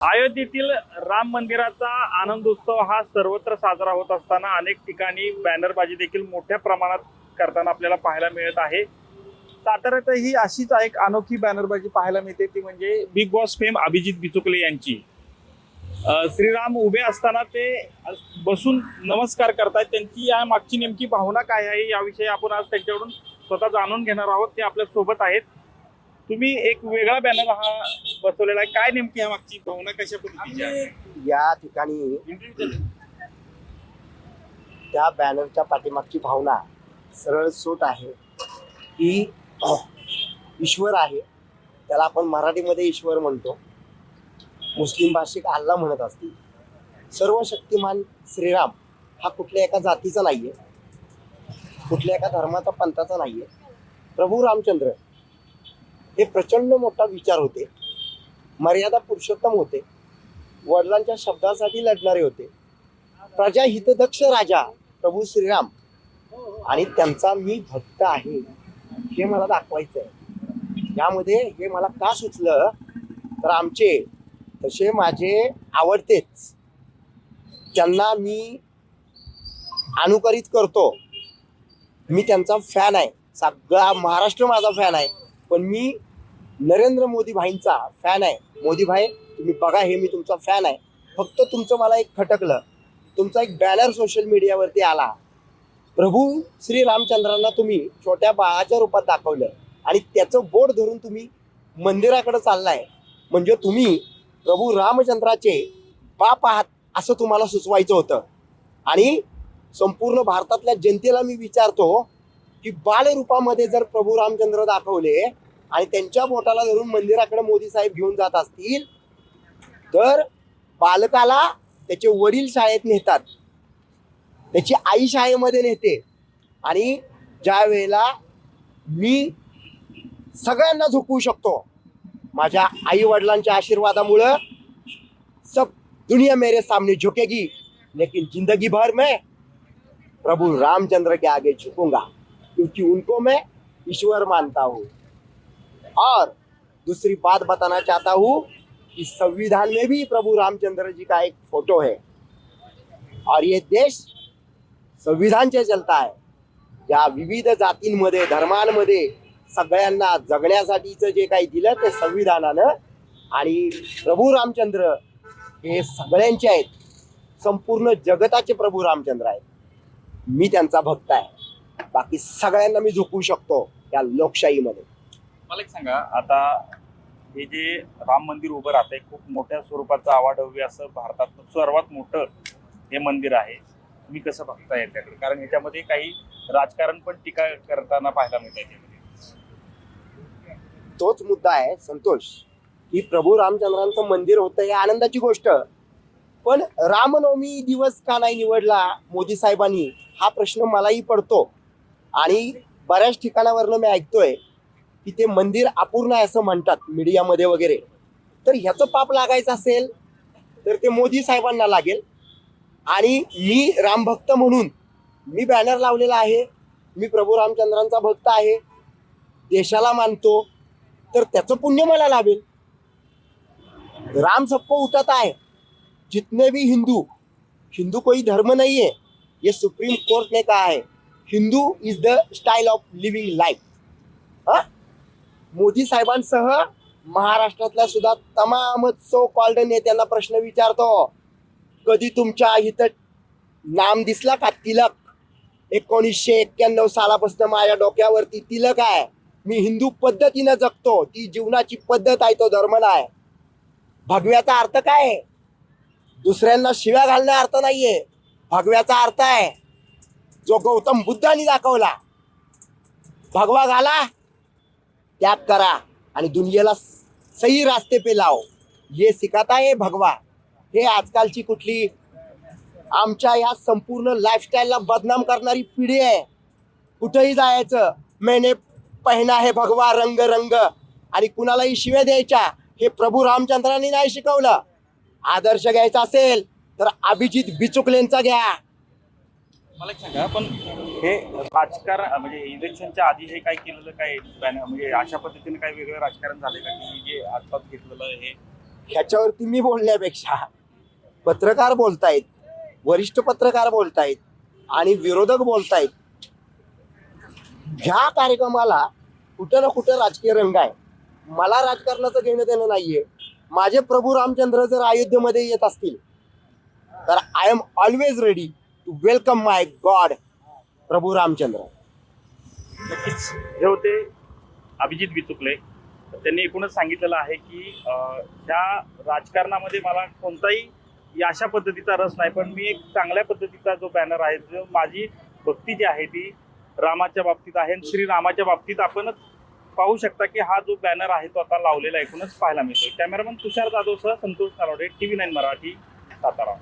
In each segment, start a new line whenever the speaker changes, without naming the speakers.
अयोध्येतील राम मंदिराचा आनंदोत्सव हा सर्वत्र साजरा होत असताना अनेक ठिकाणी बॅनरबाजी देखील मोठ्या प्रमाणात करताना आपल्याला पाहायला मिळत आहे। साताऱ्यातही अशीच एक अनोखी बॅनरबाजी पाहायला मिळते, ती म्हणजे big boss fame Abhijit Bichukale यांची। श्रीराम उभे असताना ते बसून नमस्कार करतात, त्यांची या मागची नेमकी भावना काय आहे याविषयी आपण आज त्यांच्याकडून स्वतः जाणून घेणार आहोत। ते आपल्या सोबत आहेत। तुम्ही एक वेगळा बॅनर हा बसवलेला आहे, काय नेमकी मागची भावना कशा पद्धतीची आहे?
या ठिकाणी त्या बॅनरच्या पाठीमागची भावना सरळ सोट आहे की ईश्वर आहे, त्याला आपण मराठीमध्ये ईश्वर म्हणतो, मुस्लिम भाषिक अल्लाह म्हणत असतील। सर्व शक्तिमान श्रीराम हा कुठल्या एका जातीचा नाहीये, कुठल्या एका धर्माचा पंथाचा नाहीये। प्रभू रामचंद्र हे प्रचंड मोठा विचार होते, मर्यादा पुरुषोत्तम होते, वडिलांच्या शब्दासाठी लढणारे होते, प्रजा हितदक्ष राजा प्रभू श्रीराम, आणि त्यांचा मी भक्त आहे हे मला दाखवायचं आहे। यामध्ये हे मला का सुचलं तर आमचे तसे माझे आवडतेच, त्यांना मी अनुकरित करतो, मी त्यांचा फॅन आहे, सगळा महाराष्ट्र माझा फॅन आहे, पण मी नरेंद्र मोदी भाईंचा फॅन आहे। मोदी भाई तुम्ही बघा, हे मी तुमचा फॅन आहे, फक्त तुमचं मला एक खटकलं, तुमचा एक बॅनर सोशल मीडियावरती आला, प्रभू श्री रामचंद्रांना तुम्ही छोट्या बाळाच्या रूपात दाखवलं आणि त्याचं बोट धरून तुम्ही मंदिराकडे चाललाय, म्हणजे तुम्ही प्रभू रामचंद्राचे बाप आहात असं तुम्हाला सुचवायचं होतं। आणि संपूर्ण भारतातल्या जनतेला मी विचारतो की बालरूपामध्ये जर प्रभू रामचंद्र दाखवले आणि त्यांच्या बोटाला धरून मंदिराकडे मोदी साहेब घेऊन जात असतील, तर बालकाला त्याचे वडील शाळेत नेतात, त्याची आई शाळेमध्ये नेते, आणि ज्या वेळेला मी सगळ्यांना झोपवू शकतो माझ्या आई वडिलांच्या आशीर्वादामुळं, सब दुनिया मेरे सामने झुकेगी, लेकिन जिंदगी भर मैं प्रभु रामचंद्र के आगे झुकूंगा, क्योंकि उनको मैं ईश्वर मानता हूँ। और दूसरी बात बताना चाहता हूँ कि संविधान में भी प्रभु रामचंद्र जी का एक फोटो है, और ये देश संविधान से चलता है। या विविध जातींमध्ये धर्मांमध्ये सगळ्यांना जगण्यासाठीचं जे काही दिलं ते संविधानानं, आणि प्रभू रामचंद्र हे सगळ्यांचे आहेत, संपूर्ण जगताचे प्रभू रामचंद्र आहेत, मी त्यांचा भक्त आहे, बाकी सगळ्यांना मी झोपवू शकतो या लोकशाहीमध्ये।
मला एक सांगा, आता हे जे राम मंदिर उभं राहतंय खूप मोठ्या स्वरूपाचं अवाढव्य असं भारतात सर्वात मोठं हे मंदिर आहे, तुम्ही कसं बघताय त्याकडे? कारण ह्याच्यामध्ये काही राजकारण पण टीका करताना पाहायला मिळतं।
तोच मुद्दा आहे संतोष, की प्रभू रामचंद्रांचं मंदिर होतं हे आनंदाची गोष्ट, पण रामनवमी दिवस का नाही निवडला मोदी साहेबांनी हा प्रश्न मलाही पडतो। आणि बऱ्याच ठिकाणावरनं मी ऐकतोय की ते मंदिर अपूर्ण आहे असं म्हणतात मीडियामध्ये वगैरे, तर ह्याचं पाप लागायचं असेल तर ते मोदी साहेबांना लागेल। आणि मी रामभक्त म्हणून मी बॅनर लावलेला आहे, मी प्रभू रामचंद्रांचा भक्त आहे, देशाला मानतो, तर त्याचं पुण्य मला लाभेल। राम सबको उठाता है, जितने भी हिंदू, हिंदू कोई धर्म नहीं है, ये सुप्रीम कोर्ट ने कहा है, Hindu is the style of living life. Modi साहेबांसह महाराष्ट्रातल्या सुद्धा तमाम सो कॉल्ड नेत्यांना प्रश्न विचारतो, कधी तुमच्या इथं नाम दिसला का तिलक? 1991 सालापासून माझ्या डोक्यावरती तिलक आहे, मी हिंदू पद्धतीनं जगतो, ती जीवनाची पद्धत आहे, तो धर्म नाही। भगव्याचा अर्थ काय आहे? दुसऱ्यांना शिव्या घालण्या अर्थ नाहीये, भगव्याचा अर्थ आहे जो गौतम बुद्धांनी दाखवला, भगवा घाला, त्याग करा आणि दुनियेला सही रास्ते पे लाओ, ये सिखाता है भगवा। हे आजकालची कुठली आमच्या या संपूर्ण लाईफस्टाईलला बदनाम करणारी पिढी आहे। कुठेही जायचं, मैंने पहना है भगवा रंग रंग, आणि कुणालाही शिव्या द्यायच्या, हे प्रभू रामचंद्रांनी नाही शिकवलं। आदर्श घ्यायचा असेल तर अभिजित बिचुकलेंचा घ्या।
मला एक सांगा, पण हे राजकारण म्हणजे इलेक्शनच्या आधी हे काय केलेलं, काय म्हणजे अशा पद्धतीने काय वेगळं राजकारण झालं का, की जे आत्ताच घेतलेलं हे
ह्याच्यावरती मी बोलण्यापेक्षा पत्रकार बोलतायत, वरिष्ठ पत्रकार बोलतायत आणि विरोधक बोलतायत. ह्या कार्यक्रमाला कुठं ना कुठं राजकीय रंग आहे. मला राजकारणाचं घेणं देणं नाहीये. माझे प्रभू रामचंद्र जर अयोध्येमध्ये येत असतील तर I am always ready to welcome my God Prabhu Ramchandra.
नक्कीच हे होते अभिजित बिचुकले. त्यांनी एकूणच सांगितलेलं आहे की ह्या राजकारणामध्ये मला कोणताही अशा पद्धतीचा रस नाही, पण मी एक चांगल्या पद्धतीचा जो बॅनर आहे, जो माझी भक्ती जी आहे ती रामाच्या बाबतीत आहे आणि श्रीरामाच्या बाबतीत आपणच पाहू शकता की हा जो बॅनर आहे तो आता लावलेला एकूणच पाहायला मिळतोय. कॅमेरामन तुषार जाधवसह संतोष नारोडे, TV9 मराठी, सातारा.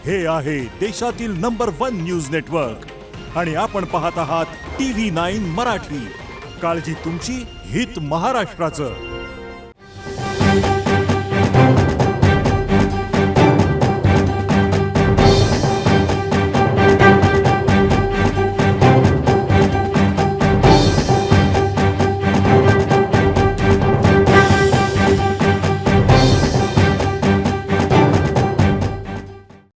हे आहे देशातील नंबर 1 न्यूज नेटवर्क आणि आपण पाहत आहात TV9 मराठी. काळजी तुमची, हित महाराष्ट्राचं.